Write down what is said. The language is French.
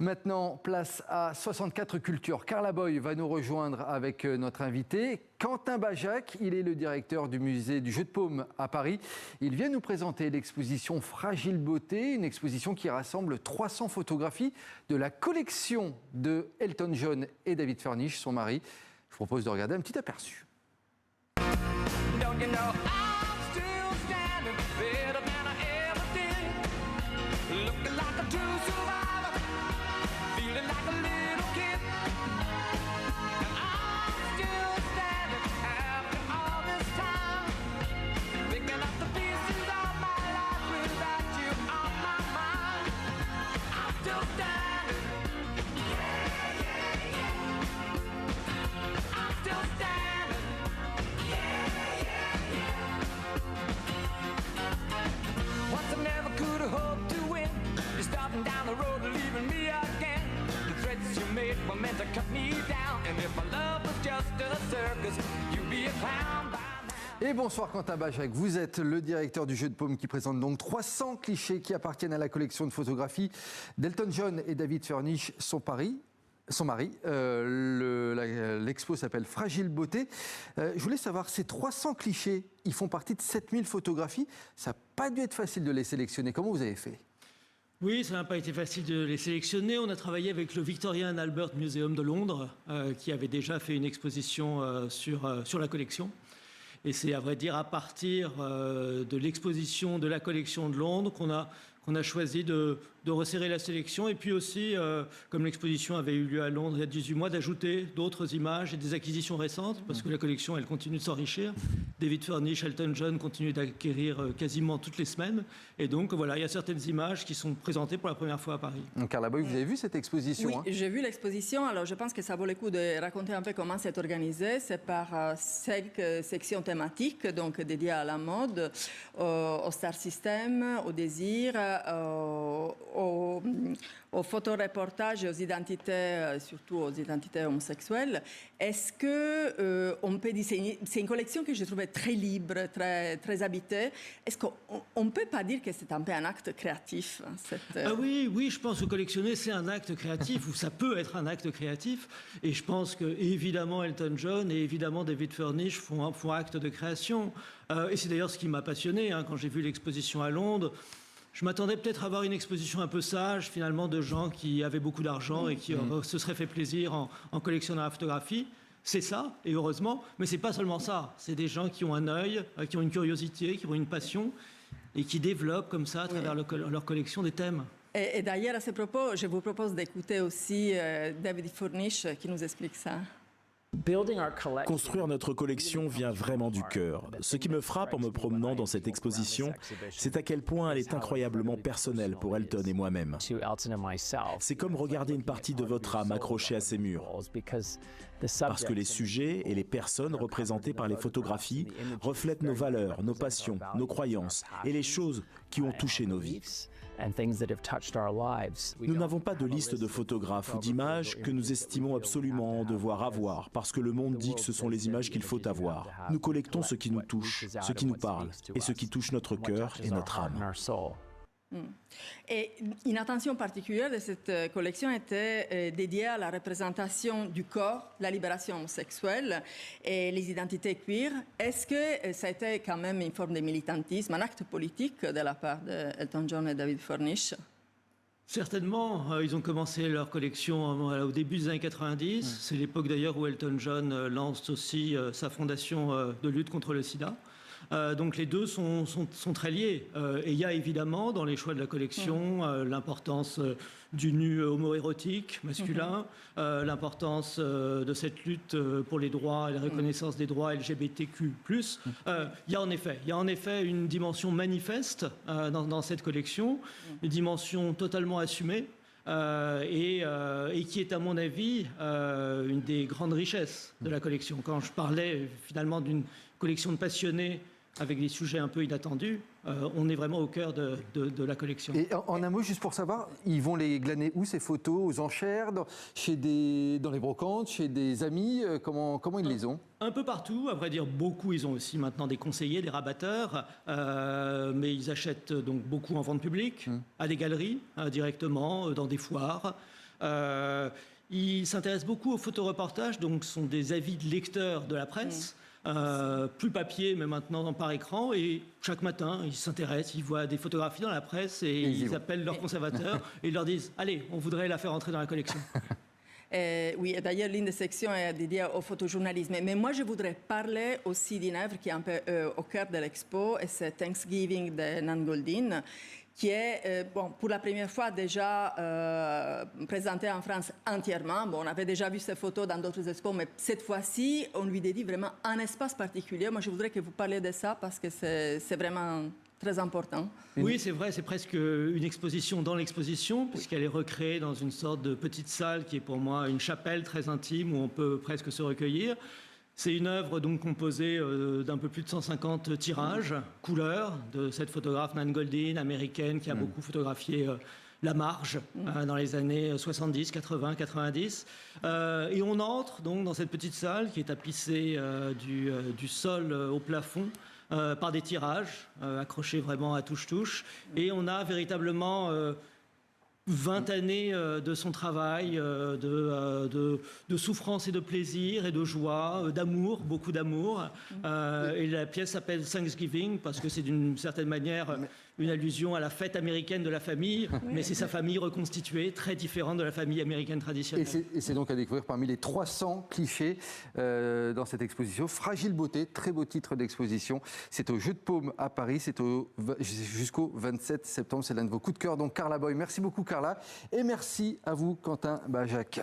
Maintenant, place à 64 cultures. Carla Boy va nous rejoindre avec notre invité. Quentin Bajac, il est le directeur du musée du Jeu de Paume à Paris. Il vient nous présenter l'exposition Fragile Beauté, une exposition qui rassemble 300 photographies de la collection de Elton John et David Furnish, son mari. Je vous propose de regarder un petit aperçu. Et bonsoir Quentin Bajac, vous êtes le directeur du Jeu de Paume qui présente donc 300 clichés qui appartiennent à la collection de photographies d'Elton John et David Furnish, son mari. L'expo s'appelle Fragile Beauté. Je voulais savoir, ces 300 clichés, ils font partie de 7000 photographies. Ça n'a pas dû être facile de les sélectionner. Comment vous avez fait ? Oui, ça n'a pas été facile de les sélectionner. On a travaillé avec le Victoria and Albert Museum de Londres, qui avait déjà fait une exposition sur la collection. Et c'est à vrai dire à partir de l'exposition de la collection de Londres qu'on a choisi de resserrer la sélection et puis aussi, comme l'exposition avait eu lieu à Londres il y a 18 mois, d'ajouter d'autres images et des acquisitions récentes parce que la collection, elle continue de s'enrichir. David Furnish, Elton John continuent d'acquérir quasiment toutes les semaines. Et donc, voilà, il y a certaines images qui sont présentées pour la première fois à Paris. Carla Boy, vous avez vu cette exposition ? Oui, j'ai vu l'exposition. Alors, je pense que ça vaut le coup de raconter un peu comment c'est organisé. C'est par 5 sections thématiques, donc dédiées à la mode, au star system, au désir, aux photoreportages et aux identités, surtout aux identités homosexuelles. Est-ce que on peut dire, c'est une collection que je trouvais très libre, très habitée. Est-ce qu'on ne peut pas dire que c'est un peu un acte créatif Oui, je pense que collectionner, c'est un acte créatif, ou ça peut être un acte créatif. Et je pense que, évidemment, Elton John et évidemment David Furnish font acte de création. Et c'est d'ailleurs ce qui m'a passionné quand j'ai vu l'exposition à Londres. Je m'attendais peut-être à avoir une exposition un peu sage, finalement, de gens qui avaient beaucoup d'argent et qui se seraient fait plaisir en collectionnant la photographie. C'est ça, et heureusement, mais c'est pas seulement ça. C'est des gens qui ont un œil, qui ont une curiosité, qui ont une passion et qui développent comme ça, à travers leur collection, des thèmes. Et d'ailleurs, à ce propos, je vous propose d'écouter aussi David Furnish qui nous explique ça. Construire notre collection vient vraiment du cœur. Ce qui me frappe en me promenant dans cette exposition, c'est à quel point elle est incroyablement personnelle pour Elton et moi-même. C'est comme regarder une partie de votre âme accrochée à ces murs. Parce que les sujets et les personnes représentées par les photographies reflètent nos valeurs, nos passions, nos croyances et les choses qui ont touché nos vies. Nous n'avons pas de liste de photographes ou d'images que nous estimons absolument devoir avoir, parce que le monde dit que ce sont les images qu'il faut avoir. Nous collectons ce qui nous touche, ce qui nous parle, et ce qui touche notre cœur et notre âme. Et une attention particulière de cette collection était dédiée à la représentation du corps, la libération sexuelle et les identités queer. Est-ce que ça a été quand même une forme de militantisme, un acte politique de la part d'Elton John et David Furnish ? Certainement, ils ont commencé leur collection au début des années 90. C'est l'époque d'ailleurs où Elton John lance aussi sa fondation de lutte contre le sida. Donc les deux sont très liés. Et il y a évidemment dans les choix de la collection l'importance du nu homoérotique masculin, l'importance de cette lutte pour les droits et la reconnaissance des droits LGBTQ+. Il y a en effet une dimension manifeste dans cette collection, une dimension totalement assumée. Et qui est à mon avis une des grandes richesses de la collection. Quand je parlais finalement d'une collection de passionnés avec des sujets un peu inattendus, on est vraiment au cœur de la collection. Et en un mot, juste pour savoir, ils vont les glaner où ces photos? Aux enchères, dans les brocantes, chez des amis? Comment ils les ont? Un peu partout, à vrai dire beaucoup. Ils ont aussi maintenant des conseillers, des rabatteurs, mais ils achètent donc beaucoup en vente publique, à des galeries, directement, dans des foires. Il s'intéresse beaucoup aux photoreportages, donc ce sont des avis de lecteurs de la presse. Plus papier, mais maintenant par écran. Et chaque matin, ils s'intéressent, ils voient des photographies dans la presse et ils appellent leurs conservateurs et ils leur disent « Allez, on voudrait la faire entrer dans la collection ». Oui, et d'ailleurs, l'une des sections est dédiée au photojournalisme. Mais moi, je voudrais parler aussi d'une œuvre qui est un peu au cœur de l'expo, et c'est Thanksgiving de Nan Goldin, qui est, pour la première fois déjà présentée en France entièrement. Bon, on avait déjà vu ces photos dans d'autres expos, mais cette fois-ci, on lui dédie vraiment un espace particulier. Moi, je voudrais que vous parliez de ça parce que c'est vraiment très important. Oui, c'est vrai, c'est presque une exposition dans l'exposition, puisqu'elle est recréée dans une sorte de petite salle qui est pour moi une chapelle très intime où on peut presque se recueillir. C'est une œuvre donc composée d'un peu plus de 150 tirages, couleurs, de cette photographe Nan Goldin, américaine, qui a beaucoup photographié la marge dans les années 70, 80, 90. Et on entre donc dans cette petite salle qui est tapissée du sol au plafond par des tirages accrochés vraiment à touche-touche. Et on a véritablement 20 années de son travail, de souffrance et de plaisir et de joie, d'amour, beaucoup d'amour. Et la pièce s'appelle Thanksgiving parce que c'est d'une certaine manière une allusion à la fête américaine de la famille, mais c'est sa famille reconstituée, très différente de la famille américaine traditionnelle. Et c'est donc à découvrir parmi les 300 clichés dans cette exposition. Fragile beauté, très beau titre d'exposition. C'est au Jeu de Paume à Paris, c'est jusqu'au 27 septembre. C'est l'un de vos coups de cœur. Donc Carla Boy, merci beaucoup Carla. Et merci à vous Quentin Bajac.